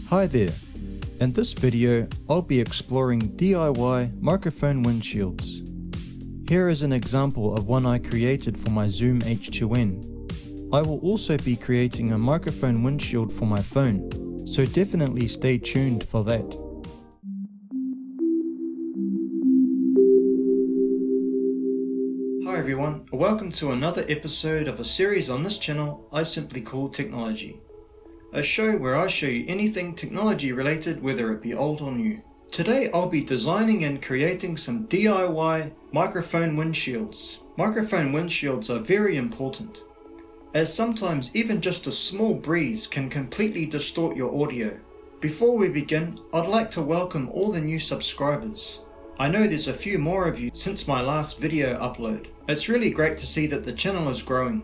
Hi there. In this video, I'll be exploring DIY microphone windshields. Here is an example of one I created for my Zoom H2n. I will also be creating a microphone windshield for my phone, so definitely stay tuned for that. Hi everyone, welcome to another episode of a series on this channel I simply call Technology. A show where I show you anything technology related, whether it be old or new. Today I'll be designing and creating some DIY microphone windshields. Microphone windshields are very important, as sometimes even just a small breeze can completely distort your audio. Before we begin, I'd like to welcome all the new subscribers. I know there's a few more of you since my last video upload. It's really great to see that the channel is growing.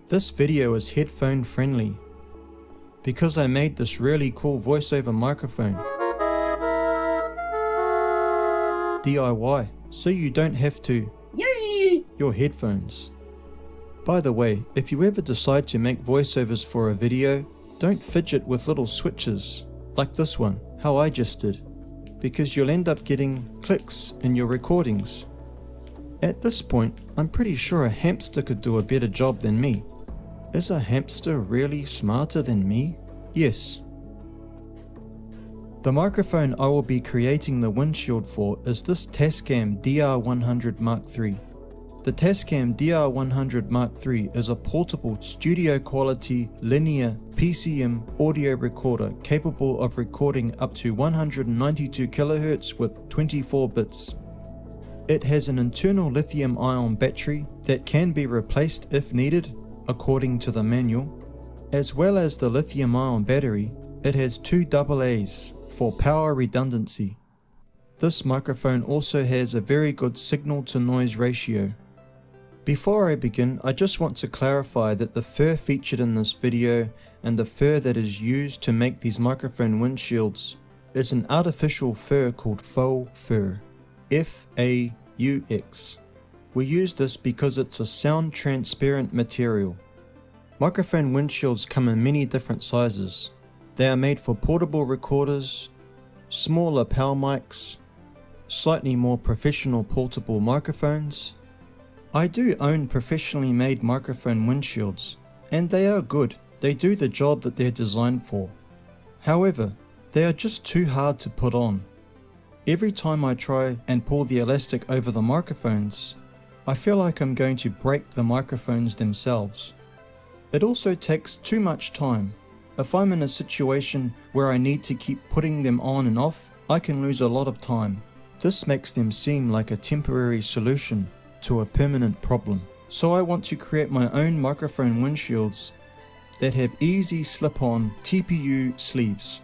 This video is headphone friendly, because I made this really cool voiceover microphone. DIY, so you don't have to your headphones. By the way, if you ever decide to make voiceovers for a video, don't fidget with little switches, like this one, how I just did, because you'll end up getting clicks in your recordings. At this point, I'm pretty sure a hamster could do a better job than me. Is a hamster really smarter than me? Yes. The microphone I will be creating the windshield for is this Tascam DR100 Mark III. The Tascam DR100 Mark III is a portable studio quality linear PCM audio recorder capable of recording up to 192 kHz with 24 bits. It has an internal lithium-ion battery that can be replaced if needed, according to the manual. As well as the lithium-ion battery, it has two AA's for power redundancy. This microphone also has a very good signal-to-noise ratio. Before I begin, I just want to clarify that the fur featured in this video and the fur that is used to make these microphone windshields is an artificial fur called faux fur. FAUX. We use this because it's a sound transparent material. Microphone windshields come in many different sizes. They are made for portable recorders, smaller PAL mics, slightly more professional portable microphones. I do own professionally made microphone windshields, and they are good. They do the job that they're designed for. However, they are just too hard to put on. Every time I try and pull the elastic over the microphones, I feel like I'm going to break the microphones themselves. It also takes too much time. If I'm in a situation where I need to keep putting them on and off, I can lose a lot of time. This makes them seem like a temporary solution to a permanent problem. So I want to create my own microphone windshields that have easy slip-on TPU sleeves.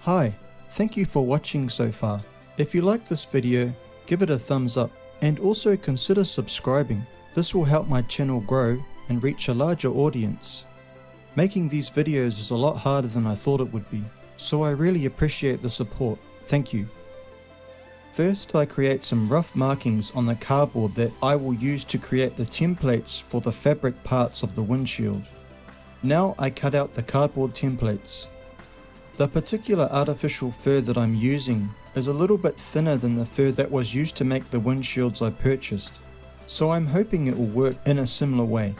Hi, thank you for watching so far. If you like this video, give it a thumbs up and also consider subscribing. This will help my channel grow and reach a larger audience. Making these videos is a lot harder than I thought it would be, so I really appreciate the support. Thank you. First, I create some rough markings on the cardboard that I will use to create the templates for the fabric parts of the windshield. Now I cut out the cardboard templates. The particular artificial fur that I'm using is a little bit thinner than the fur that was used to make the windshields I purchased, so I'm hoping it will work in a similar way.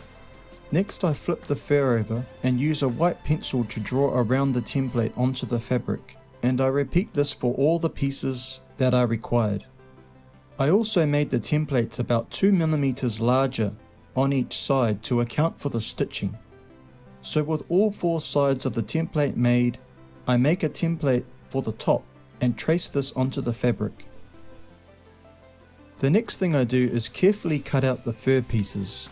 Next, I flip the fur over and use a white pencil to draw around the template onto the fabric, and I repeat this for all the pieces that are required. I also made the templates about 2 mm larger on each side to account for the stitching. So with all 4 sides of the template made, I make a template for the top and trace this onto the fabric. The next thing I do is carefully cut out the fur pieces.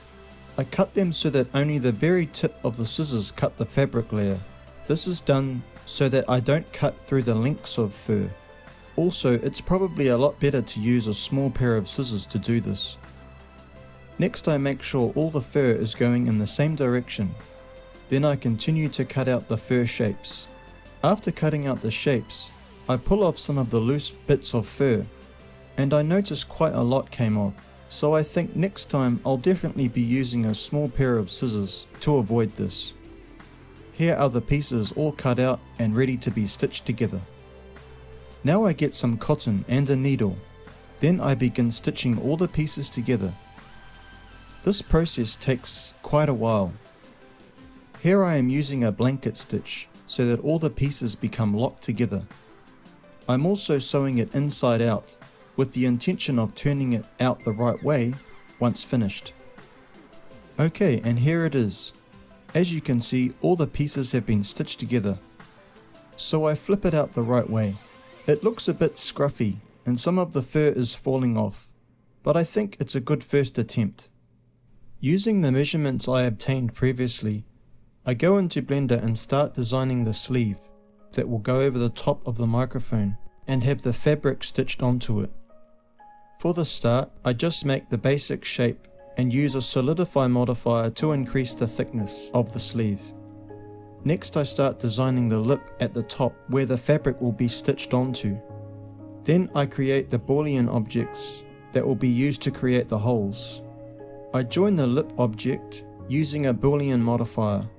I cut them so that only the very tip of the scissors cut the fabric layer. This is done so that I don't cut through the links of fur. Also, it's probably a lot better to use a small pair of scissors to do this. Next, I make sure all the fur is going in the same direction. Then I continue to cut out the fur shapes. After cutting out the shapes, I pull off some of the loose bits of fur, and I notice quite a lot came off. So I think next time I'll definitely be using a small pair of scissors to avoid this. Here are the pieces all cut out and ready to be stitched together. Now I get some cotton and a needle. Then I begin stitching all the pieces together. This process takes quite a while. Here I am using a blanket stitch so that all the pieces become locked together. I'm also sewing it inside out with the intention of turning it out the right way once finished. Okay, and here it is. As you can see, all the pieces have been stitched together. So I flip it out the right way. It looks a bit scruffy and some of the fur is falling off, but I think it's a good first attempt. Using the measurements I obtained previously, I go into Blender and start designing the sleeve that will go over the top of the microphone and have the fabric stitched onto it. For the start, I just make the basic shape and use a solidify modifier to increase the thickness of the sleeve. Next I start designing the lip at the top where the fabric will be stitched onto. Then I create the Boolean objects that will be used to create the holes. I join the lip object using a Boolean modifier.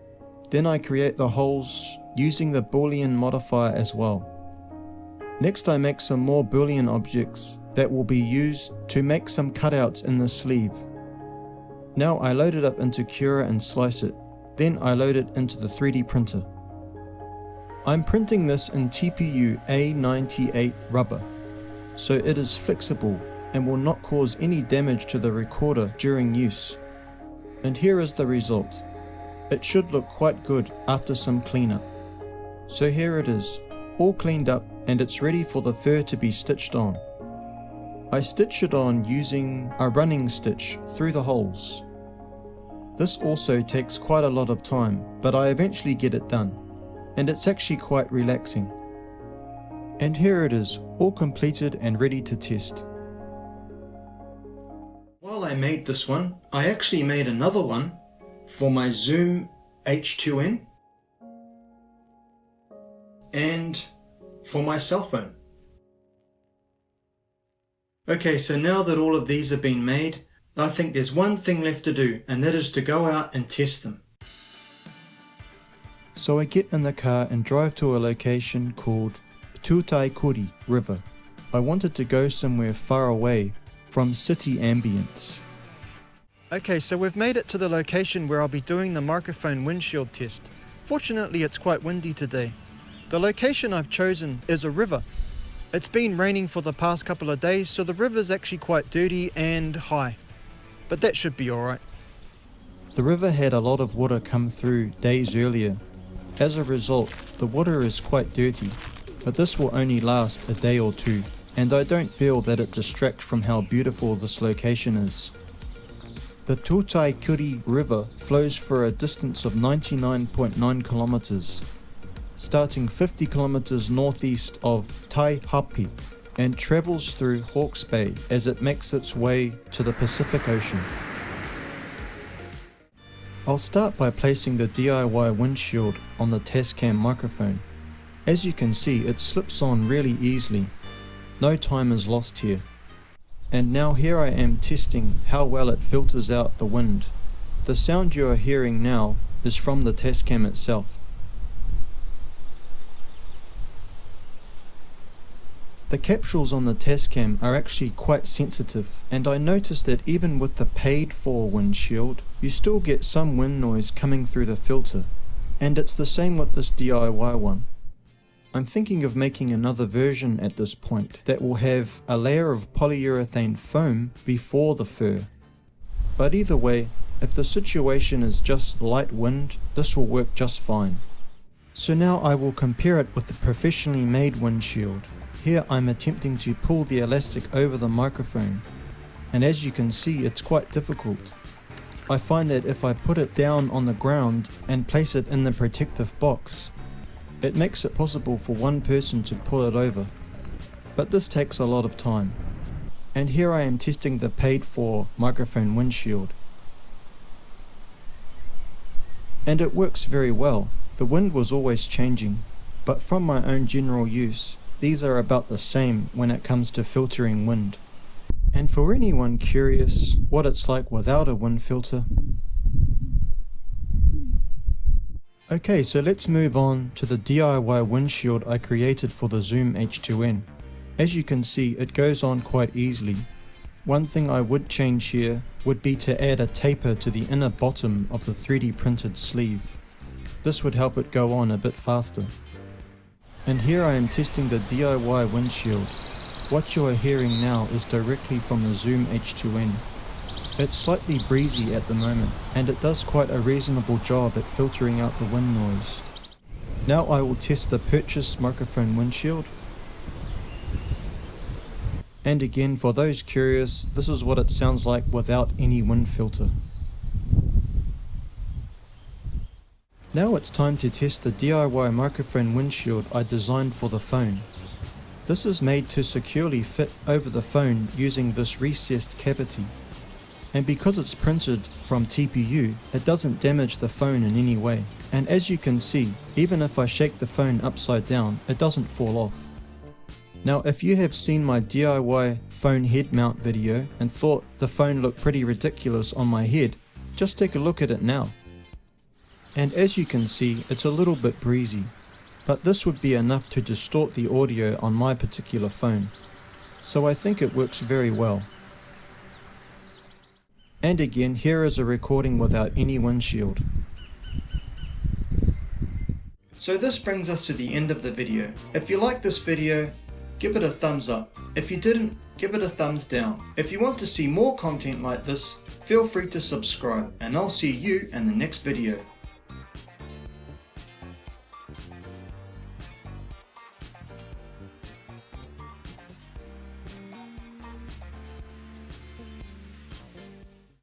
Then I create the holes using the Boolean modifier as well. Next I make some more Boolean objects that will be used to make some cutouts in the sleeve. Now I load it up into Cura and slice it. Then I load it into the 3D printer. I'm printing this in TPU A98 rubber, so it is flexible and will not cause any damage to the recorder during use. And here is the result. It should look quite good after some cleanup. So here it is, all cleaned up and it's ready for the fur to be stitched on. I stitch it on using a running stitch through the holes. This also takes quite a lot of time, but I eventually get it done, and it's actually quite relaxing. And here it is, all completed and ready to test. While I made this one, I actually made another one for my Zoom H2n and for my cell phone. Okay, so now that all of these have been made, I think there's one thing left to do, and that is to go out and test them. So I get in the car and drive to a location called Tutaikuri River. I wanted to go somewhere far away from city ambience. Okay, so we've made it to the location where I'll be doing the microphone windshield test. Fortunately, it's quite windy today. The location I've chosen is a river. It's been raining for the past couple of days, so the river's actually quite dirty and high. But that should be alright. The river had a lot of water come through days earlier. As a result, the water is quite dirty, but this will only last a day or two, and I don't feel that it distracts from how beautiful this location is. The Tutaikuri River flows for a distance of 99.9 kilometers, starting 50 kilometers northeast of Taihape, and travels through Hawke's Bay as it makes its way to the Pacific Ocean. I'll start by placing the DIY windshield on the Tascam microphone. As you can see, it slips on really easily. No time is lost here. And now here I am testing how well it filters out the wind. The sound you are hearing now is from the Tascam itself. The capsules on the Tascam are actually quite sensitive, and I noticed that even with the paid for windshield, you still get some wind noise coming through the filter, and it's the same with this DIY one. I'm thinking of making another version at this point that will have a layer of polyurethane foam before the fur. But either way, if the situation is just light wind, this will work just fine. So now I will compare it with the professionally made windshield. Here I'm attempting to pull the elastic over the microphone, and as you can see, it's quite difficult. I find that if I put it down on the ground and place it in the protective box, it makes it possible for one person to pull it over. But this takes a lot of time. And here I am testing the paid for microphone windshield. And it works very well. The wind was always changing, but from my own general use, these are about the same when it comes to filtering wind. And for anyone curious what it's like without a wind filter, Okay, so let's move on to the DIY windshield I created for the Zoom H2n. As you can see, it goes on quite easily. One thing I would change here would be to add a taper to the inner bottom of the 3D printed sleeve. This would help it go on a bit faster. And here I am testing the DIY windshield. What you are hearing now is directly from the Zoom H2n. It's slightly breezy at the moment, and it does quite a reasonable job at filtering out the wind noise. Now I will test the purchased microphone windshield. And again, for those curious, this is what it sounds like without any wind filter. Now it's time to test the DIY microphone windshield I designed for the phone. This is made to securely fit over the phone using this recessed cavity. And because it's printed from TPU, it doesn't damage the phone in any way. And as you can see, even if I shake the phone upside down, it doesn't fall off. Now if you have seen my DIY phone head mount video and thought the phone looked pretty ridiculous on my head, just take a look at it now. And as you can see, it's a little bit breezy, but this would be enough to distort the audio on my particular phone. So I think it works very well. And again, here is a recording without any windshield. So this brings us to the end of the video. If you liked this video, give it a thumbs up. If you didn't, give it a thumbs down. If you want to see more content like this, feel free to subscribe, and I'll see you in the next video.